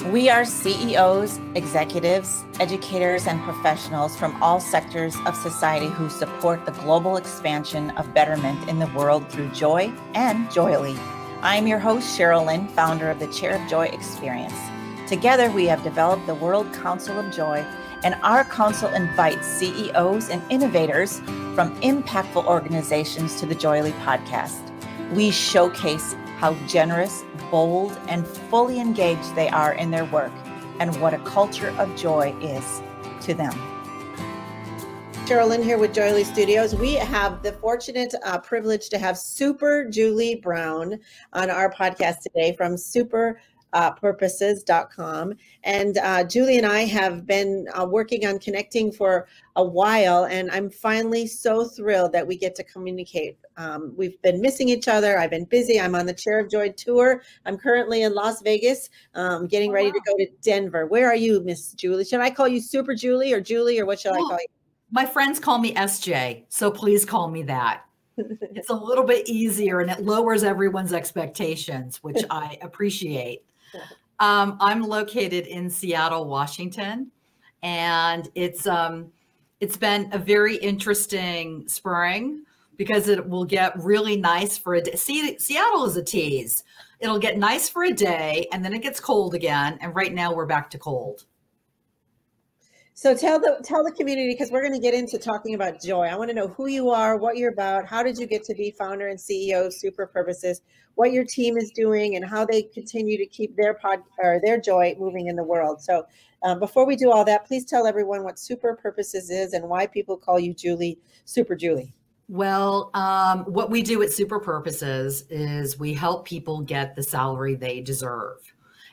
We are CEOs, executives, educators, and professionals from all sectors of society who support the global expansion of betterment in the world through joy and JOYELY. I'm your host, Sheryl Lynn, founder of the Chair of Joy Experience. Together, we have developed the World Council of Joy, and our council invites CEOs and innovators from impactful organizations to the JOYELY podcast. We showcase how generous, bold, and fully engaged they are in their work and what a culture of joy is to them. Sheryl Lynn here with JOYELY Studios. We have the fortunate privilege to have Super Julie Braun on our podcast today from superpurposes.com. And Julie and I have been working on connecting for a while, and I'm finally so thrilled that we get to communicate. We've been missing each other. I've been busy. I'm on the Chair of Joy tour. I'm currently in Las Vegas, getting ready to go to Denver. Where are you, Miss Julie? Should I call you Super Julie, or what shall I call you? My friends call me SJ, so please call me that. It's a little bit easier and it lowers everyone's expectations, which I appreciate. I'm located in Seattle, Washington, and it's been a very interesting spring because it will get really nice for a day. Seattle is a tease. It'll get nice for a day and then it gets cold again. And right now we're back to cold. So tell the community, because we're going to get into talking about joy. I want to know who you are, what you're about, how did you get to be founder and CEO of Super Purposes, what your team is doing, and how they continue to keep their joy moving in the world. So before we do all that, please tell everyone what Super Purposes is and why people call you Julie, Super Julie. Well, what we do at Super Purposes is we help people get the salary they deserve.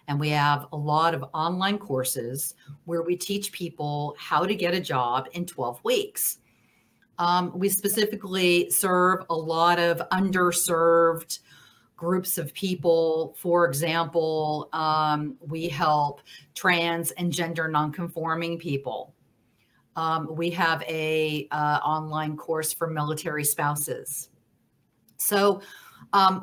And we have a lot of online courses where we teach people how to get a job in 12 weeks. We specifically serve a lot of underserved groups of people. For example, we help trans and gender nonconforming people. We have a online course for military spouses. So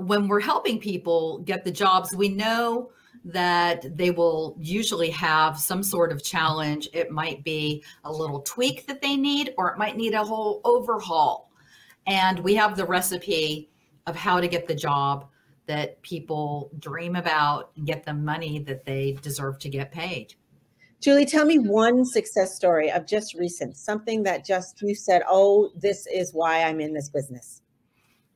when we're helping people get the jobs, we know that they will usually have some sort of challenge. It might be a little tweak that they need, or it might need a whole overhaul. And we have the recipe of how to get the job that people dream about and get the money that they deserve to get paid. Julie, tell me one success story of just recent, something that just you said, oh, this is why I'm in this business.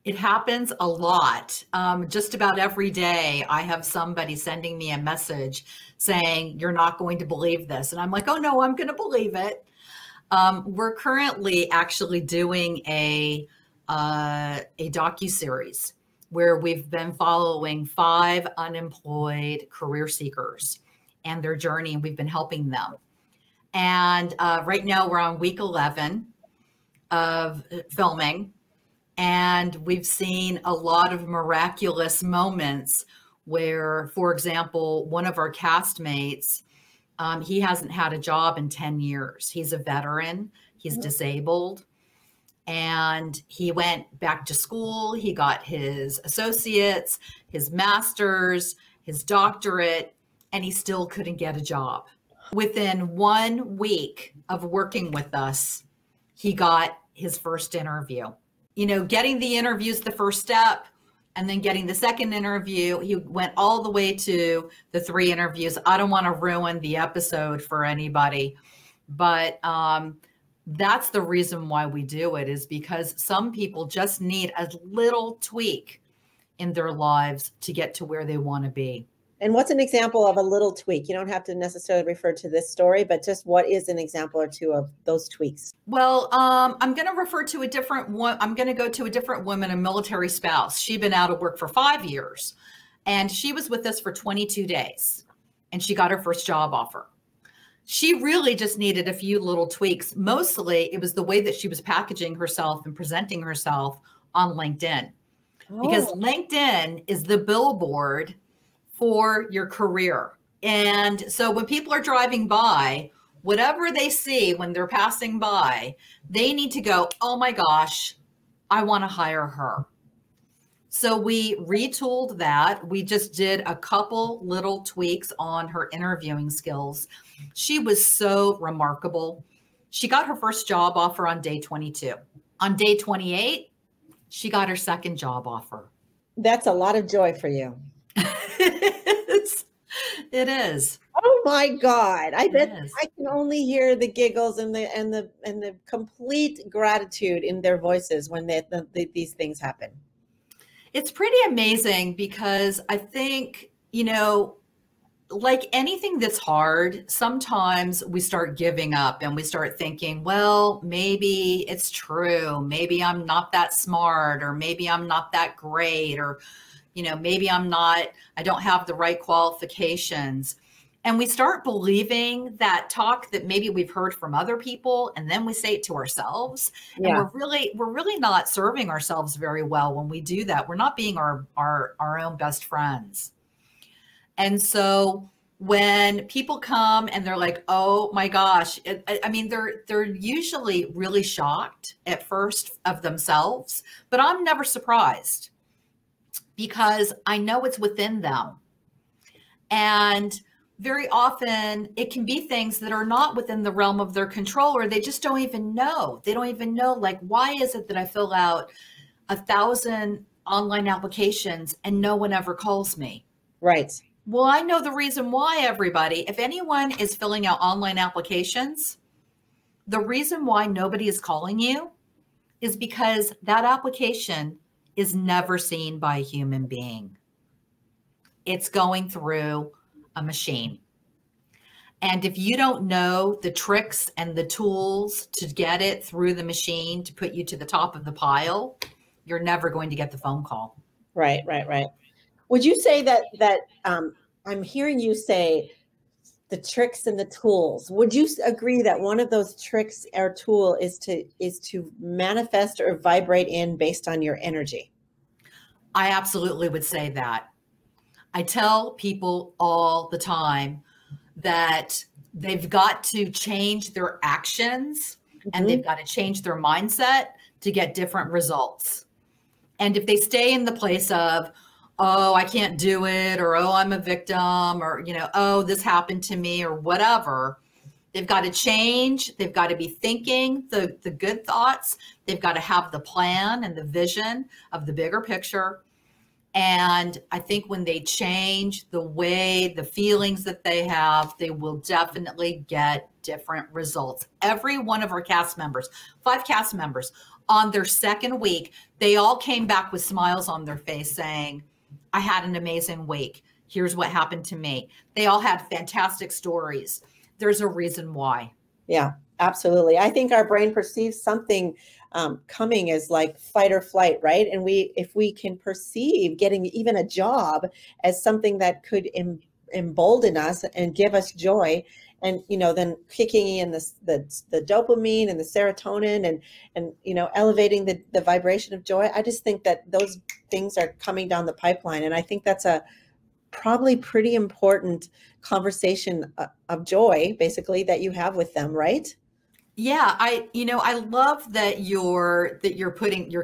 It happens a lot. Just about every day, I have somebody sending me a message saying, you're not going to believe this. And I'm like, oh, no, I'm going to believe it. We're currently actually doing a docuseries where we've been following 5 unemployed career seekers and their journey, and we've been helping them. And right now we're on week 11 of filming. And we've seen a lot of miraculous moments where, for example, one of our castmates, he hasn't had a job in 10 years. He's a veteran, he's disabled, and he went back to school. He got his associates, his master's, his doctorate, and he still couldn't get a job. Within 1 week of working with us, he got his first interview. You know, getting the interview is the first step, and then getting the second interview, he went all the way to the 3 interviews. I don't want to ruin the episode for anybody, but that's the reason why we do it, is because some people just need a little tweak in their lives to get to where they want to be. And what's an example of a little tweak? You don't have to necessarily refer to this story, but just what is an example or two of those tweaks? Well, I'm going to refer to a different one. I'm going to go to a different woman, a military spouse. She'd been out of work for 5 years, and she was with us for 22 days, and she got her first job offer. She really just needed a few little tweaks. Mostly, it was the way that she was packaging herself and presenting herself on LinkedIn, because LinkedIn is the billboard for your career. And so when people are driving by, whatever they see when they're passing by, they need to go, oh my gosh, I want to hire her. So we retooled that. We just did a couple little tweaks on her interviewing skills. She was so remarkable. She got her first job offer on day 22. On day 28, she got her second job offer. That's a lot of joy for you. It is. Oh my God. I bet I can only hear the giggles and the complete gratitude in their voices when these things happen. It's pretty amazing because I think, you know, like anything that's hard, sometimes we start giving up and we start thinking, well, maybe it's true. Maybe I'm not that smart, or maybe I'm not that great, or, you know, maybe I don't have the right qualifications. And we start believing that talk that maybe we've heard from other people, and then we say it to ourselves. Yeah. And we're really not serving ourselves very well when we do that. We're not being our own best friends. And so when people come and they're like, oh my gosh, I mean, they're usually really shocked at first of themselves, but I'm never surprised because I know it's within them. And very often it can be things that are not within the realm of their control, or they just don't even know. They don't even know, like, why is it that I fill out 1,000 online applications and no one ever calls me? Right. Well, I know the reason why, everybody. If anyone is filling out online applications, the reason why nobody is calling you is because that application is never seen by a human being. It's going through a machine. And if you don't know the tricks and the tools to get it through the machine to put you to the top of the pile, you're never going to get the phone call. Right. Would you say that I'm hearing you say the tricks and the tools? Would you agree that one of those tricks or tool is to manifest or vibrate in based on your energy? I absolutely would say that. I tell people all the time that they've got to change their actions and they've got to change their mindset to get different results. And if they stay in the place of, oh, I can't do it, or, oh, I'm a victim, or, you know, oh, this happened to me, or whatever, they've got to change. They've got to be thinking the good thoughts. They've got to have the plan and the vision of the bigger picture. And I think when they change the way, the feelings that they have, they will definitely get different results. Every one of our cast members, 5 cast members, on their second week, they all came back with smiles on their face saying, I had an amazing week. Here's what happened to me. They all had fantastic stories. There's a reason why. Yeah, absolutely. I think our brain perceives something coming as like fight or flight, right? And if we can perceive getting even a job as something that could embolden us and give us joy, and, you know, then kicking in the dopamine and the serotonin and, you know, elevating the vibration of joy. I just think that those things are coming down the pipeline. And I think that's a probably pretty important conversation of joy, basically, that you have with them, right? Yeah. I love that you're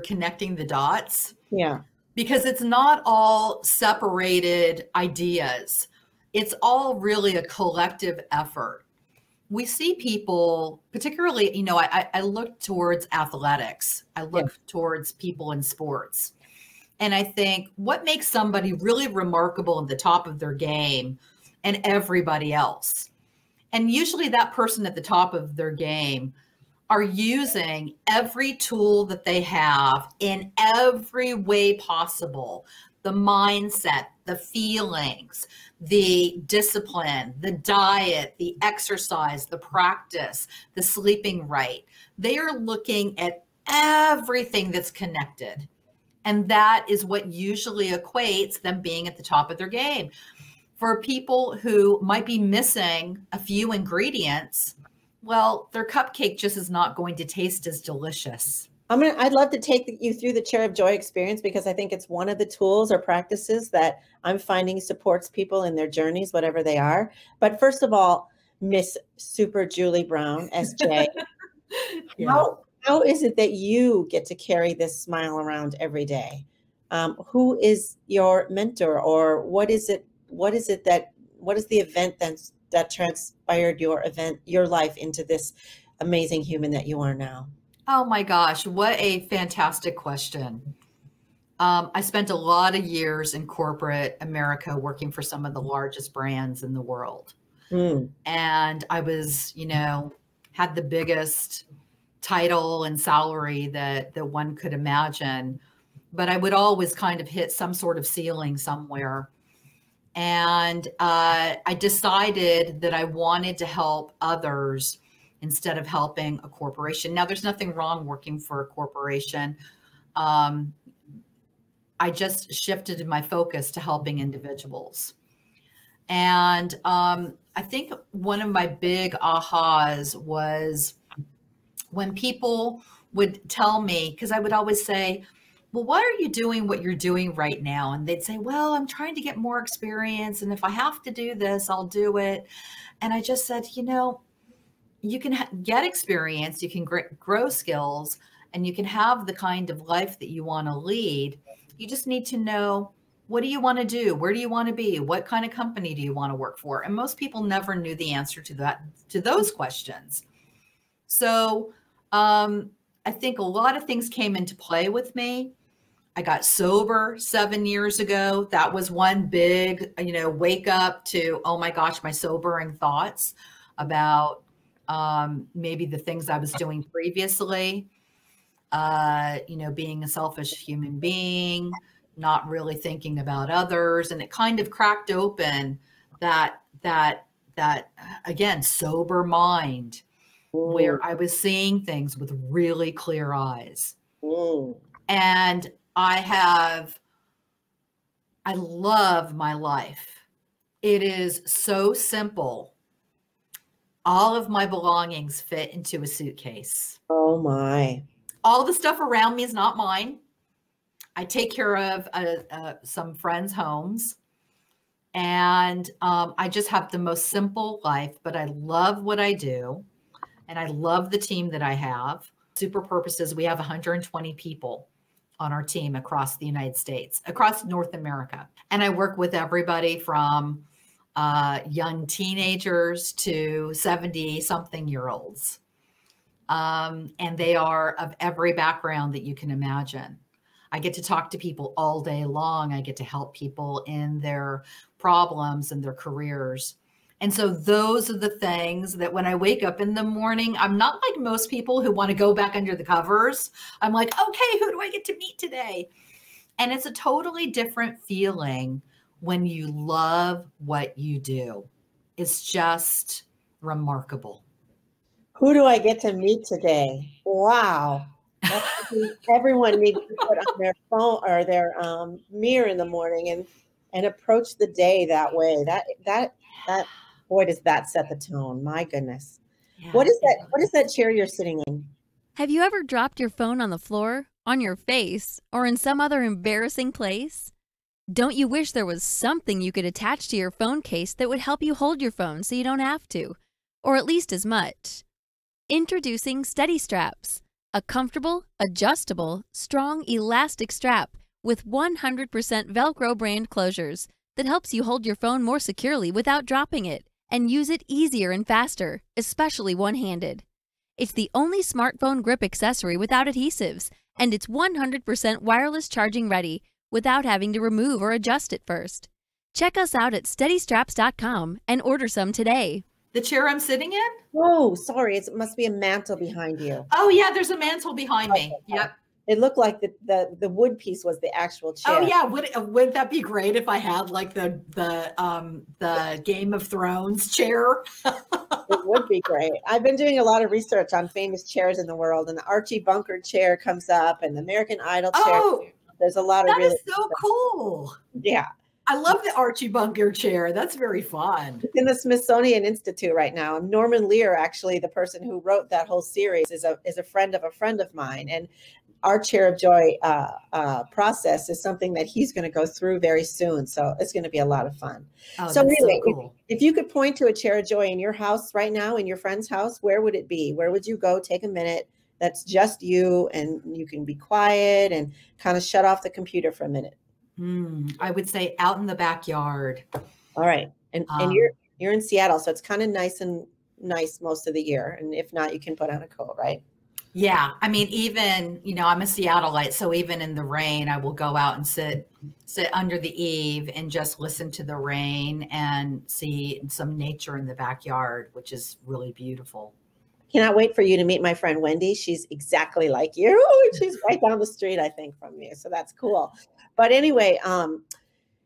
connecting the dots. Yeah. Because it's not all separated ideas. It's all really a collective effort. We see people, particularly, you know, I look towards athletics. I look towards people in sports. And I think what makes somebody really remarkable at the top of their game and everybody else. And usually that person at the top of their game are using every tool that they have in every way possible. The mindset, the feelings, the discipline, the diet, the exercise, the practice, the sleeping right. They are looking at everything that's connected. And that is what usually equates them being at the top of their game. For people who might be missing a few ingredients, well, their cupcake just is not going to taste as delicious. I'd love to take you through the Chair of Joy experience, because I think it's one of the tools or practices that I'm finding supports people in their journeys, whatever they are. But first of all, Miss Super Julie Braun, SJ, how is it that you get to carry this smile around every day? who is your mentor, or what is the event that transpired your life into this amazing human that you are now? Oh my gosh, what a fantastic question. I spent a lot of years in corporate America working for some of the largest brands in the world. And I was, had the biggest title and salary that one could imagine, but I would always kind of hit some sort of ceiling somewhere. And I decided that I wanted to help others instead of helping a corporation. Now, there's nothing wrong working for a corporation. I just shifted my focus to helping individuals. And I think one of my big ahas was when people would tell me, because I would always say, well, why are you doing what you're doing right now? And they'd say, well, I'm trying to get more experience. And if I have to do this, I'll do it. And I just said, you can get experience, you can grow skills, and you can have the kind of life that you want to lead. You just need to know, what do you want to do? Where do you want to be? What kind of company do you want to work for? And most people never knew the answer to those questions. So I think a lot of things came into play with me. I got sober 7 years ago. That was one big, wake up to, oh my gosh, my sobering thoughts about maybe the things I was doing previously. Being a selfish human being, not really thinking about others. And it kind of cracked open that again, sober mind, where I was seeing things with really clear eyes. And I love my life. It is so simple. All of my belongings fit into a suitcase. Oh my. All the stuff around me is not mine. I take care of some friends' homes, and I just have the most simple life, but I love what I do, and I love the team that I have. Super Purposes, we have 120 people on our team across the United States, across North America. And I work with everybody from young teenagers to 70-something-year-olds. And they are of every background that you can imagine. I get to talk to people all day long. I get to help people in their problems and their careers. And so those are the things that when I wake up in the morning, I'm not like most people who want to go back under the covers. I'm like, okay, who do I get to meet today? And it's a totally different feeling when you love what you do. It's just remarkable. Who do I get to meet today? Wow. Everyone needs to put on their phone or their mirror in the morning and approach the day that way. That boy, does that set the tone. My goodness. Yeah. What is that chair you're sitting in? Have you ever dropped your phone on the floor, on your face, or in some other embarrassing place? Don't you wish there was something you could attach to your phone case that would help you hold your phone so you don't have to, or at least as much? Introducing Steady Straps, a comfortable, adjustable, strong, elastic strap with 100% Velcro brand closures that helps you hold your phone more securely without dropping it and use it easier and faster, especially one-handed. It's the only smartphone grip accessory without adhesives, and it's 100% wireless charging ready without having to remove or adjust it first. Check us out at steadystraps.com and order some today. The chair I'm sitting in? Oh, sorry. It must be a mantle behind you. Oh, yeah. There's a mantle behind me. Yep. It looked like the wood piece was the actual chair. Oh, yeah. Would that be great if I had like the Game of Thrones chair? It would be great. I've been doing a lot of research on famous chairs in the world, and the Archie Bunker chair comes up, and the American Idol chair. Oh, there's a lot of that is so cool. Yeah. I love the Archie Bunker chair. That's very fun. It's in the Smithsonian Institute right now. Norman Lear, actually, the person who wrote that whole series, is a friend of mine. And our Chair of Joy process is something that he's going to go through very soon. So it's going to be a lot of fun. Oh, so really, so cool. if you could point to a Chair of Joy in your house right now, in your friend's house, where would it be? Where would you go? Take a minute, that's just you, and you can be quiet and kind of shut off the computer for a minute? I would say out in the backyard. All right. And Um, you're in Seattle, so it's kind of nice most of the year. And if not, you can put on a coat, right? Yeah. I mean, even, I'm a Seattleite, so even in the rain, I will go out and sit under the eave and just listen to the rain and see some nature in the backyard, which is really beautiful. Cannot wait for you to meet my friend Wendy. She's exactly like you. She's right down the street, I think, from you. So that's cool. But anyway,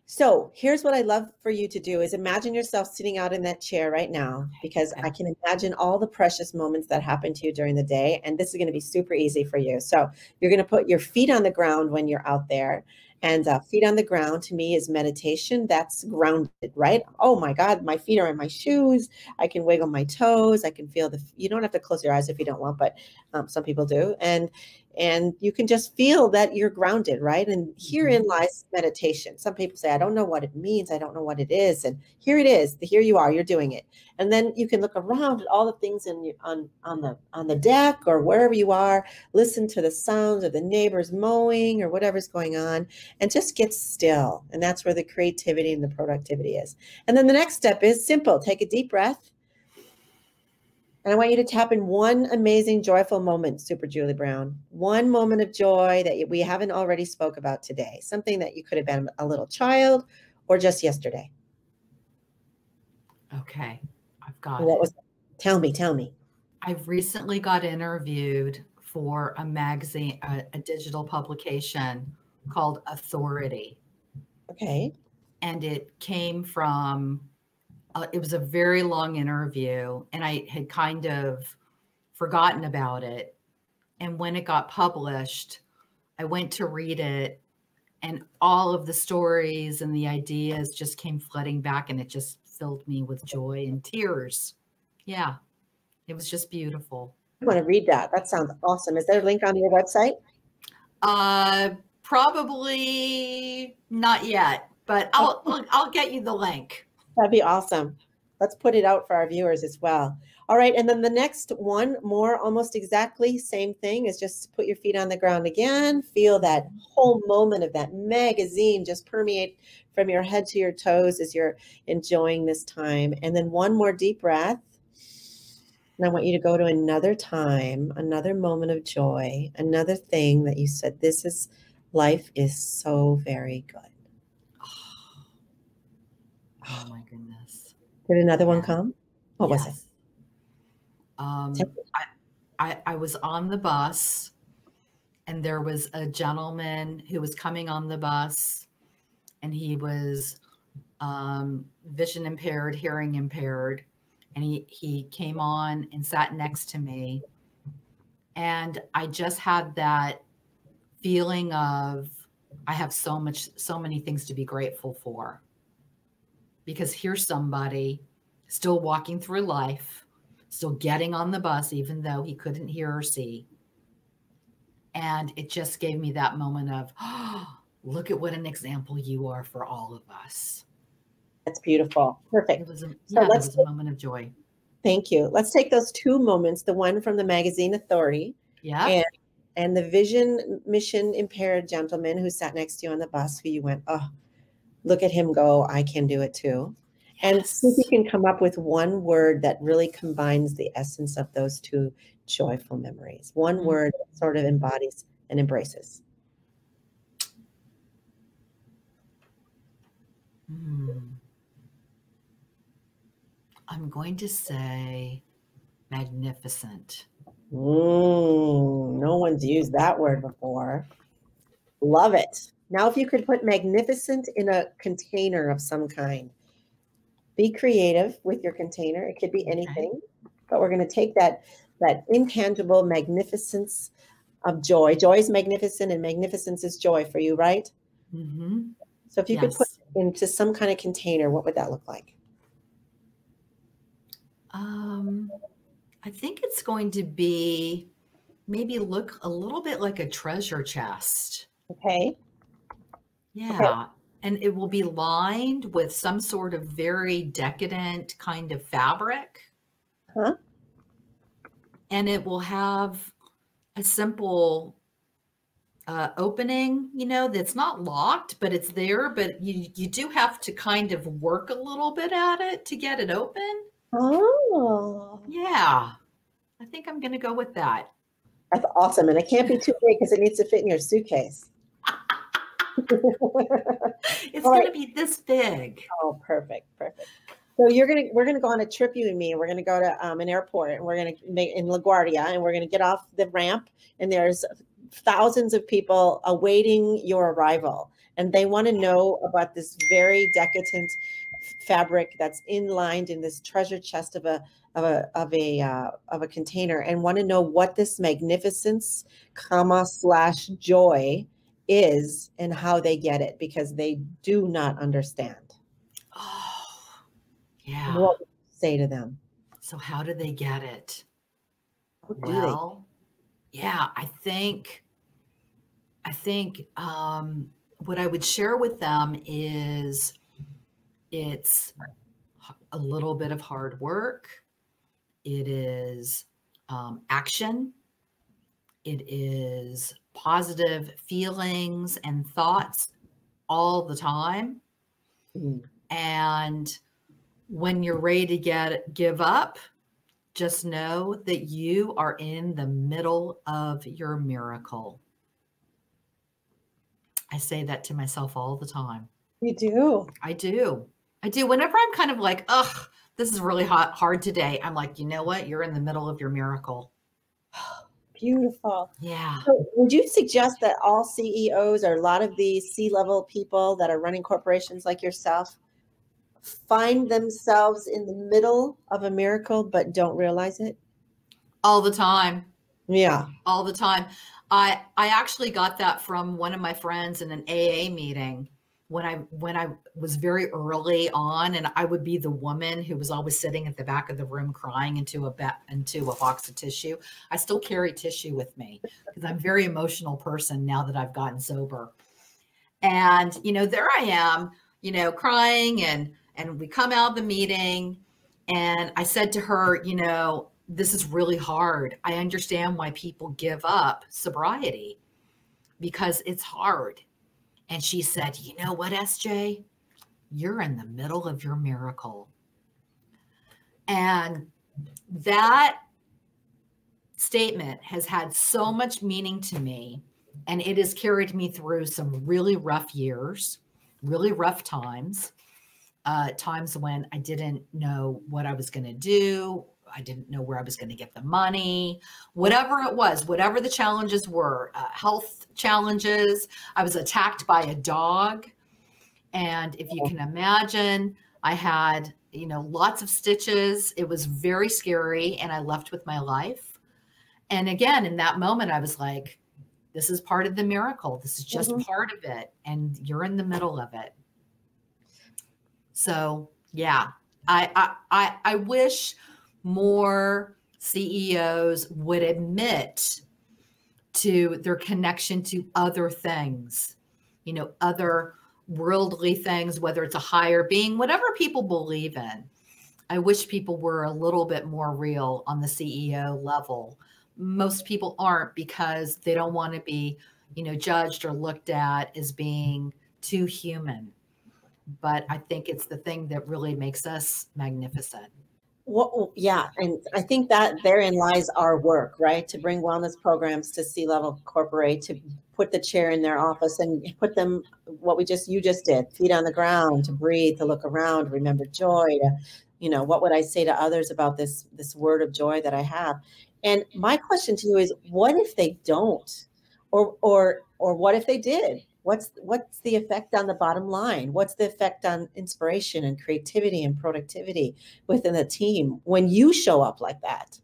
so here's what I'd love for you to do is imagine yourself sitting out in that chair right now, because I can imagine all the precious moments that happen to you during the day. And this is going to be super easy for you. So you're going to put your feet on the ground when you're out there. And feet on the ground to me is meditation. That's grounded, right? Oh my God, my feet are in my shoes. I can wiggle my toes. I can feel you don't have to close your eyes if you don't want, but some people do. And you can just feel that you're grounded, right? And herein lies meditation. Some people say, I don't know what it means. I don't know what it is. And here it is. Here you are. You're doing it. And then you can look around at all the things on the deck or wherever you are. Listen to the sounds of the neighbors mowing or whatever's going on, and just get still. And that's where the creativity and the productivity is. And then the next step is simple. Take a deep breath. And I want you to tap in one amazing, joyful moment, Super Julie Braun. One moment of joy that we haven't already spoke about today. Something that you could have been a little child or just yesterday. Okay, I've got What it. was it? Tell me. I've recently got interviewed for a magazine, a digital publication called Authority. Okay. And it came from it was a very long interview, and I had kind of forgotten about it. And when it got published, I went to read it, and all of the stories and the ideas just came flooding back, and it just filled me with joy and tears. Yeah, it was just beautiful. I want to read that. That sounds awesome. Is there a link on your website? Probably not yet, but I'll get you the link. That'd be awesome. Let's put it out for our viewers as well. All right. And then the next one, more almost exactly same thing, is just put your feet on the ground again. Feel that whole moment of that magazine just permeate from your head to your toes as you're enjoying this time. And then one more deep breath. And I want you to go to another time, another moment of joy, another thing that you said, life is so very good. Oh my goodness. Did another one come? What was it? I was on the bus, and there was a gentleman who was coming on the bus, and he was vision impaired, hearing impaired, and he came on and sat next to me, and I just had that feeling of I have so many things to be grateful for. Because here's somebody still walking through life, still getting on the bus, even though he couldn't hear or see. And it just gave me that moment of, oh, look at what an example you are for all of us. That's beautiful. Perfect. It was a moment of joy. Thank you. Let's take those two moments, the one from the magazine Authority, and the vision mission impaired gentleman who sat next to you on the bus, who you went, oh, look at him go, I can do it too. Yes. And see if you can come up with one word that really combines the essence of those two joyful memories. One word that sort of embodies and embraces. I'm going to say magnificent. No one's used that word before. Love it. Now, if you could put magnificent in a container of some kind, be creative with your container. It could be anything, but we're going to take that intangible magnificence of joy. Joy is magnificent, and magnificence is joy for you, right? Mm-hmm. So if you could put it into some kind of container, what would that look like? I think it's going to be maybe look a little bit like a treasure chest. Okay. Yeah. Okay. And it will be lined with some sort of very decadent kind of fabric. Huh? And it will have a simple opening, you know, that's not locked, but it's there, but you do have to kind of work a little bit at it to get it open. Oh, Yeah, I think I'm going to go with that. that's awesome. And it can't be too big because it needs to fit in your suitcase. It's going to be this big. Oh, perfect. Perfect. So we're gonna go on a trip, you and me, and we're gonna go to an airport, and we're gonna make in LaGuardia, and we're gonna get off the ramp, and there's thousands of people awaiting your arrival, and they want to know about this very decadent fabric that's inlined in this treasure chest of a container, and want to know what this magnificence, / joy is, and how they get it, because they do not understand. Oh, yeah. What would you say to them? So how do they get it? Well, yeah, I think what I would share with them is it's a little bit of hard work. It is action. It is positive feelings and thoughts all the time. Mm. And when you're ready to give up, just know that you are in the middle of your miracle. I say that to myself all the time. You do? I do. Whenever I'm kind of like, ugh, this is really hard today, I'm like, you know what? You're in the middle of your miracle. Beautiful. Yeah. So would you suggest that all CEOs, or a lot of these C-level people that are running corporations like yourself, find themselves in the middle of a miracle but don't realize it? All the time. Yeah. All the time. I actually got that from one of my friends in an AA meeting when I was very early on, and I would be the woman who was always sitting at the back of the room crying into a box of tissue. I still carry tissue with me because I'm a very emotional person now that I've gotten sober. And, you know, there I am, you know, crying, and we come out of the meeting, and I said to her, you know, this is really hard. I understand why people give up sobriety because it's hard. And she said, you know what, SJ? You're in the middle of your miracle. And that statement has had so much meaning to me, and it has carried me through some really rough years, really rough times, times when I didn't know what I was going to do. I didn't know where I was going to get the money, whatever it was, whatever the challenges were, health challenges. I was attacked by a dog. And if you can imagine, I had, you know, lots of stitches. It was very scary. And I left with my life. And again, in that moment, I was like, this is part of the miracle. This is just part of it. And you're in the middle of it. So, yeah, I wish more CEOs would admit to their connection to other things, you know, other worldly things, whether it's a higher being, whatever people believe in. I wish people were a little bit more real on the CEO level. Most people aren't because they don't want to be, you know, judged or looked at as being too human. But I think it's the thing that really makes us magnificent. Well, yeah, and I think that therein lies our work, right? To bring wellness programs to C-level corporate, to put the chair in their office and put them, what you just did, feet on the ground, to breathe, to look around, remember joy, to, you know, what would I say to others about this word of joy that I have? And my question to you is, what if they don't? Or what if they did? What's the effect on the bottom line? What's the effect on inspiration and creativity and productivity within the team when you show up like that?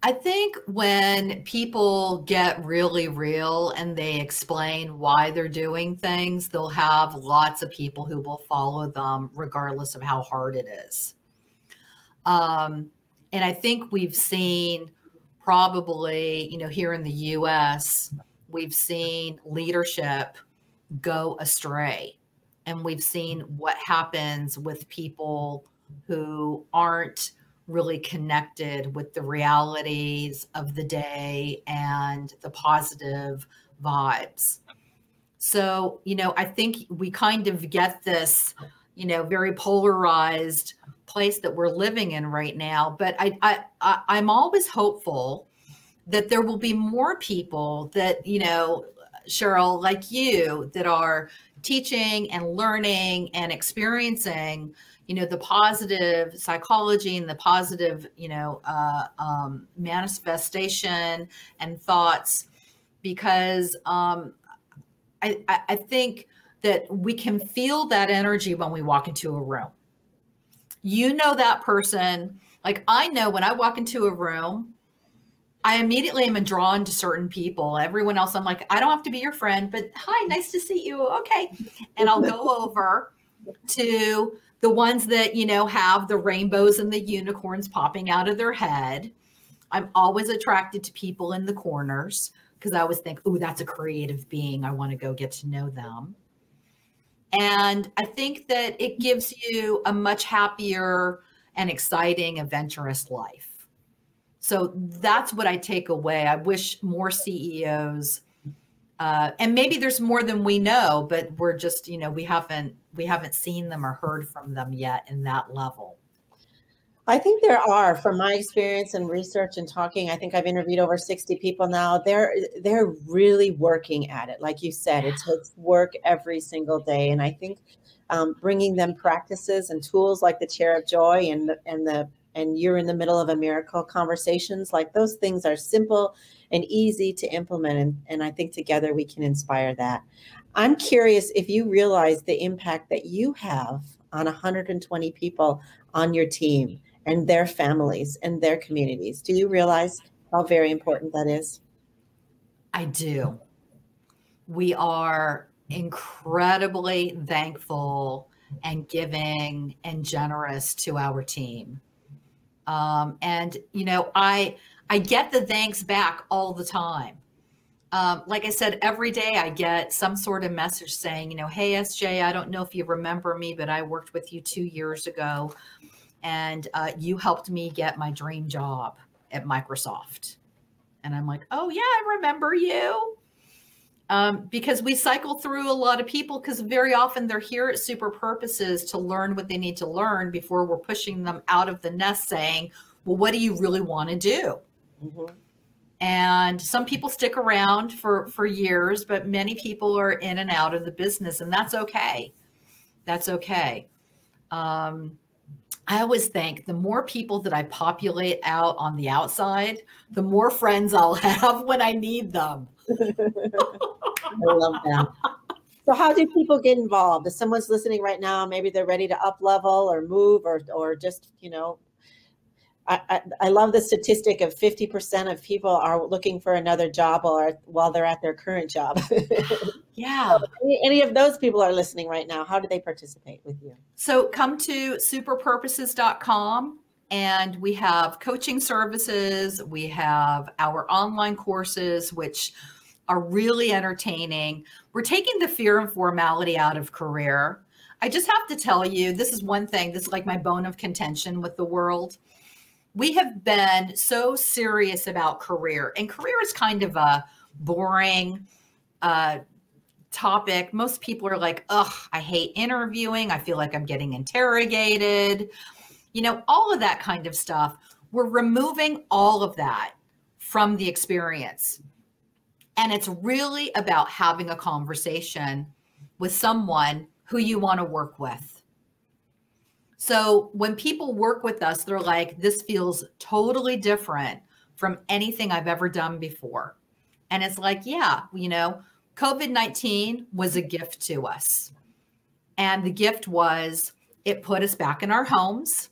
I think when people get really real and they explain why they're doing things, they'll have lots of people who will follow them regardless of how hard it is. And I think we've seen probably, you know, here in the US, we've seen leadership go astray, and we've seen what happens with people who aren't really connected with the realities of the day and the positive vibes. So, I think we kind of get this, very polarized place that we're living in right now. But I'm always hopeful that there will be more people that, Sheryl, like you, that are teaching and learning and experiencing, the positive psychology and the positive, manifestation and thoughts, because I think that we can feel that energy when we walk into a room. That person, like I know when I walk into a room, I immediately am drawn to certain people. Everyone else, I'm like, I don't have to be your friend, but hi, nice to see you. Okay. And I'll go over to the ones that, have the rainbows and the unicorns popping out of their head. I'm always attracted to people in the corners because I always think, oh, that's a creative being. I want to go get to know them. And I think that it gives you a much happier and exciting, adventurous life. So that's what I take away. I wish more CEOs, and maybe there's more than we know, but we're just, we haven't seen them or heard from them yet in that level. I think there are, from my experience and research and talking, I think I've interviewed over 60 people now. They're really working at it. Like you said, it takes work every single day. And I think bringing them practices and tools like the Chair of Joy and you're in the middle of a miracle conversations, like those things are simple and easy to implement. And I think together we can inspire that. I'm curious if you realize the impact that you have on 120 people on your team and their families and their communities. Do you realize how very important that is? I do. We are incredibly thankful and giving and generous to our team. And, I get the thanks back all the time. Like I said, every day I get some sort of message saying, hey, SJ, I don't know if you remember me, but I worked with you 2 years ago and you helped me get my dream job at Microsoft. And I'm like, oh yeah, I remember you. Because we cycle through a lot of people because very often they're here at Super Purposes to learn what they need to learn before we're pushing them out of the nest saying, well, what do you really want to do? Mm-hmm. And some people stick around for years, but many people are in and out of the business, and that's okay. That's okay. I always think the more people that I populate out on the outside, the more friends I'll have when I need them. I love that. So how do people get involved? If someone's listening right now, maybe they're ready to up level or move or just, I love the statistic of 50% of people are looking for another job while they're at their current job. Yeah. So any of those people are listening right now, how do they participate with you? So come to superpurposes.com and we have coaching services. We have our online courses, which are really entertaining. We're taking the fear and formality out of career. I just have to tell you, this is one thing, this is like my bone of contention with the world. We have been so serious about career, and career is kind of a boring topic. Most people are like, ugh, I hate interviewing. I feel like I'm getting interrogated, all of that kind of stuff. We're removing all of that from the experience. And it's really about having a conversation with someone who you want to work with. So when people work with us, they're like, this feels totally different from anything I've ever done before. And it's like, yeah, COVID-19 was a gift to us. And the gift was it put us back in our homes.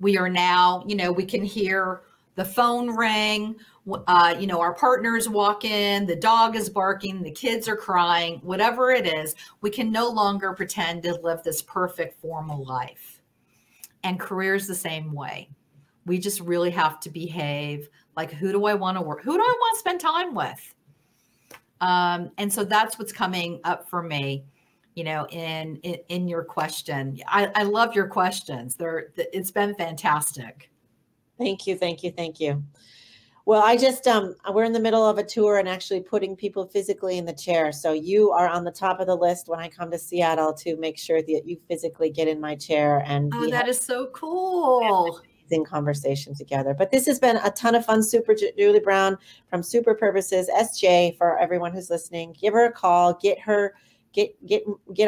We are now, we can hear the phone ring, our partners walk in, the dog is barking, the kids are crying, whatever it is, we can no longer pretend to live this perfect formal life. And career is the same way. We just really have to behave like, who do I want to work? Who do I want to spend time with? And so that's what's coming up for me, in your question. I love your questions. It's been fantastic. Thank you. Thank you. Thank you. Well, I just, we're in the middle of a tour and actually putting people physically in the chair. So you are on the top of the list when I come to Seattle to make sure that you physically get in my chair and Oh, that is so cool. in conversation together. But this has been a ton of fun. Super Julie Braun from Super Purposes, SJ, for everyone who's listening. Give her a call, get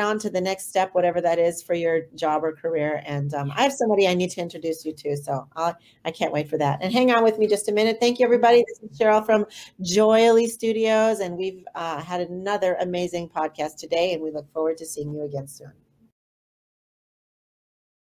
on to the next step, whatever that is for your job or career. And I have somebody I need to introduce you to, so I can't wait for that. And hang on with me just a minute. Thank you, everybody. This is Sheryl from JOYELY Studios, and we've had another amazing podcast today, and we look forward to seeing you again soon.